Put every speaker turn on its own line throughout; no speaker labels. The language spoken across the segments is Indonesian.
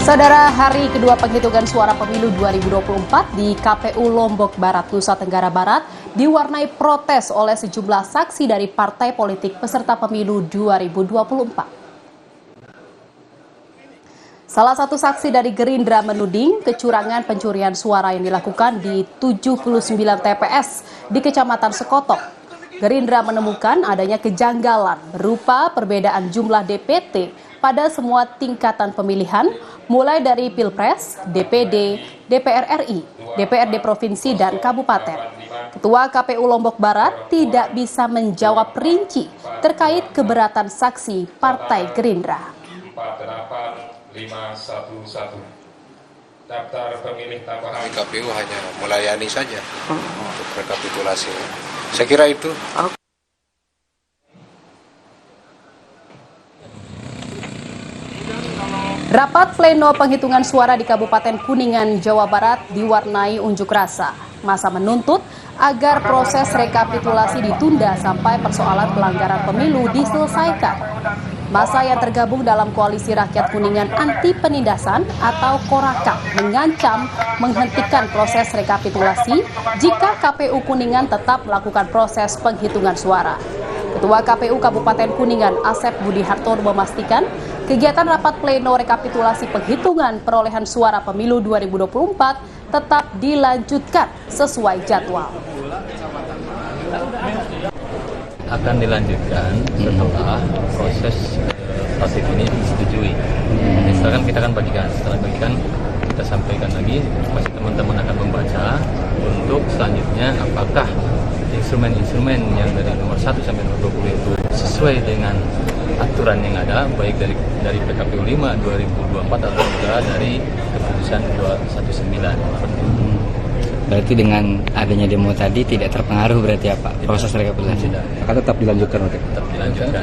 Saudara, hari kedua penghitungan suara pemilu 2024 di KPU Lombok Barat, Nusa Tenggara Barat diwarnai protes oleh sejumlah saksi dari partai politik peserta pemilu 2024. Salah satu saksi dari Gerindra menuding kecurangan pencurian suara yang dilakukan di 79 TPS di Kecamatan Sekotok. Gerindra menemukan adanya kejanggalan berupa perbedaan jumlah DPT pada semua tingkatan pemilihan, mulai dari Pilpres, DPD, DPR RI, DPRD Provinsi, dan Kabupaten. Ketua KPU Lombok Barat tidak bisa menjawab rinci terkait keberatan saksi Partai Gerindra.
511 daftar pemilih tambahan.
KPU hanya melayani saja untuk rekapitulasi. Saya kira itu.
Rapat pleno penghitungan suara di Kabupaten Kuningan, Jawa Barat diwarnai unjuk rasa. Masa menuntut agar proses rekapitulasi ditunda sampai persoalan pelanggaran pemilu diselesaikan. Masa yang tergabung dalam Koalisi Rakyat Kuningan Anti Penindasan atau Korakap mengancam menghentikan proses rekapitulasi jika KPU Kuningan tetap melakukan proses penghitungan suara. Ketua KPU Kabupaten Kuningan Asep Budi Hartono memastikan kegiatan rapat pleno rekapitulasi penghitungan perolehan suara pemilu 2024 tetap dilanjutkan sesuai jadwal.
Akan dilanjutkan setelah proses tatip ini disetujui. Misalkan kita akan bagikan, setelah bagikan kita sampaikan lagi, pasti teman-teman akan membaca untuk selanjutnya apakah instrumen-instrumen yang dari nomor 1 sampai nomor 20 itu sesuai dengan aturan yang ada, baik dari PKPU 5 2024 atau juga dari keputusan 219.
Berarti dengan adanya demo tadi tidak terpengaruh berarti ya Pak, proses rekapitulasi?
Akan tetap dilanjutkan nanti?
Tetap dilanjutkan.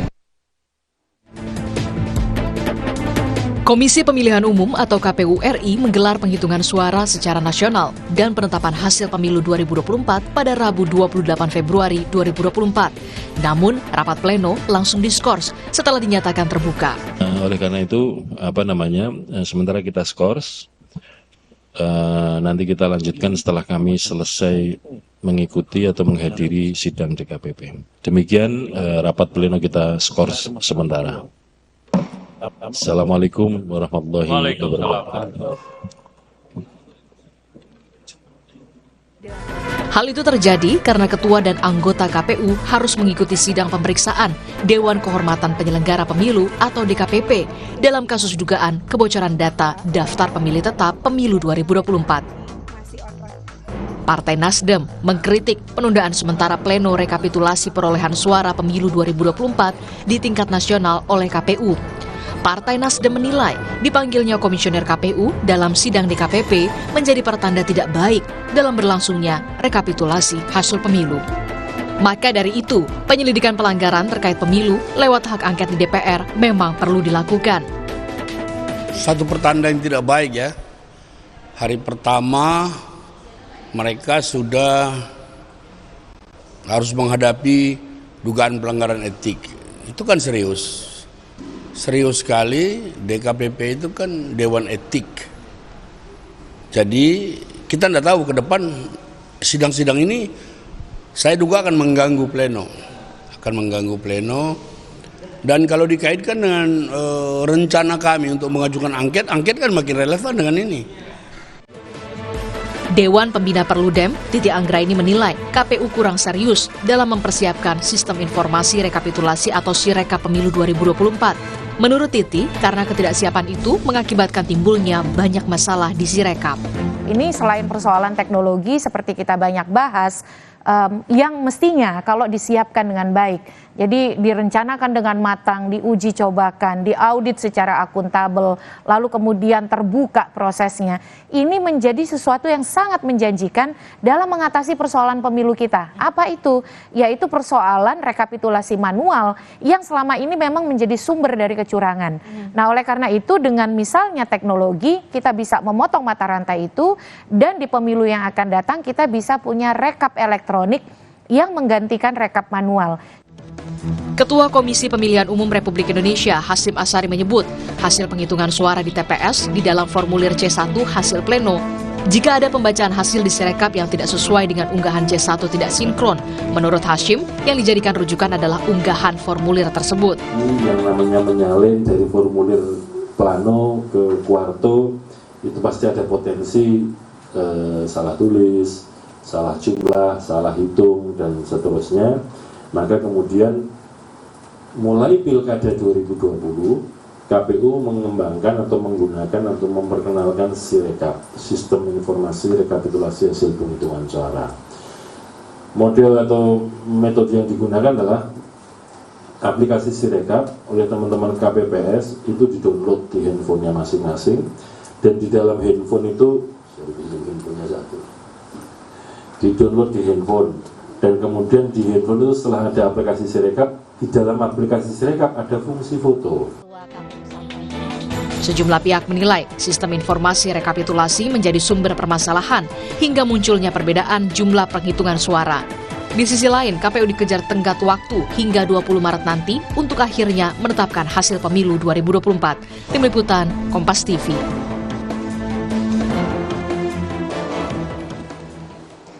Komisi Pemilihan Umum atau KPU RI menggelar penghitungan suara secara nasional dan penetapan hasil pemilu 2024 pada Rabu 28 Februari 2024. Namun, rapat pleno langsung diskors setelah dinyatakan terbuka.
Oleh karena itu, sementara kita skors, nanti kita lanjutkan setelah kami selesai mengikuti atau menghadiri sidang DKPP. Demikian rapat pleno kita skors sementara. Assalamualaikum warahmatullahi wabarakatuh.
Hal itu terjadi karena ketua dan anggota KPU harus mengikuti sidang pemeriksaan Dewan Kehormatan Penyelenggara Pemilu atau DKPP dalam kasus dugaan kebocoran data daftar pemilih tetap pemilu 2024. Partai Nasdem mengkritik penundaan sementara pleno rekapitulasi perolehan suara pemilu 2024 di tingkat nasional oleh KPU. Partai Nasdem menilai dipanggilnya komisioner KPU dalam sidang DKPP menjadi pertanda tidak baik dalam berlangsungnya rekapitulasi hasil pemilu. Maka dari itu, penyelidikan pelanggaran terkait pemilu lewat hak angket di DPR memang perlu dilakukan.
Satu pertanda yang tidak baik ya. Hari pertama mereka sudah harus menghadapi dugaan pelanggaran etik. Itu kan serius. Serius sekali, DKPP itu kan Dewan Etik. Jadi kita tidak tahu ke depan sidang-sidang ini saya duga akan mengganggu pleno. Dan kalau dikaitkan dengan rencana kami untuk mengajukan angket kan makin relevan dengan ini.
Dewan Pembina Perludem, Titi Anggraini menilai KPU kurang serius dalam mempersiapkan sistem informasi rekapitulasi atau Sirekap pemilu 2024. Menurut Titi, karena ketidaksiapan itu mengakibatkan timbulnya banyak masalah di Sirekap.
Ini selain persoalan teknologi seperti kita banyak bahas, yang mestinya kalau disiapkan dengan baik. Jadi direncanakan dengan matang, diuji cobakan, diaudit secara akuntabel, lalu kemudian terbuka prosesnya. Ini menjadi sesuatu yang sangat menjanjikan dalam mengatasi persoalan pemilu kita. Apa itu? Yaitu persoalan rekapitulasi manual yang selama ini memang menjadi sumber dari kecurangan. Nah, oleh karena itu dengan misalnya teknologi kita bisa memotong mata rantai itu, dan di pemilu yang akan datang kita bisa punya rekap elektronik yang menggantikan rekap manual.
Ketua Komisi Pemilihan Umum Republik Indonesia, Hasyim Asyari menyebut, hasil penghitungan suara di TPS di dalam formulir C1 hasil pleno. Jika ada pembacaan hasil di Sirekap yang tidak sesuai dengan unggahan C1 tidak sinkron, menurut Hasyim, yang dijadikan rujukan adalah unggahan formulir tersebut.
Ini yang namanya menyalin dari formulir plano ke kuarto, itu pasti ada potensi salah tulis, salah jumlah, salah hitung, dan seterusnya. Maka kemudian mulai Pilkada 2020, KPU mengembangkan atau menggunakan atau memperkenalkan Sirekap, sistem informasi rekapitulasi hasil penghitungan suara. Model atau metode yang digunakan adalah aplikasi Sirekap oleh teman-teman KPPS, itu di-download di handphonenya masing-masing, dan di dalam handphone itu, di-download di handphone, dan kemudian di handphone itu setelah ada aplikasi Sirekap, di dalam aplikasi Sirekap ada fungsi foto.
Sejumlah pihak menilai sistem informasi rekapitulasi menjadi sumber permasalahan hingga munculnya perbedaan jumlah penghitungan suara. Di sisi lain, KPU dikejar tenggat waktu hingga 20 Maret nanti untuk akhirnya menetapkan hasil pemilu 2024. Tim Liputan, Kompas TV.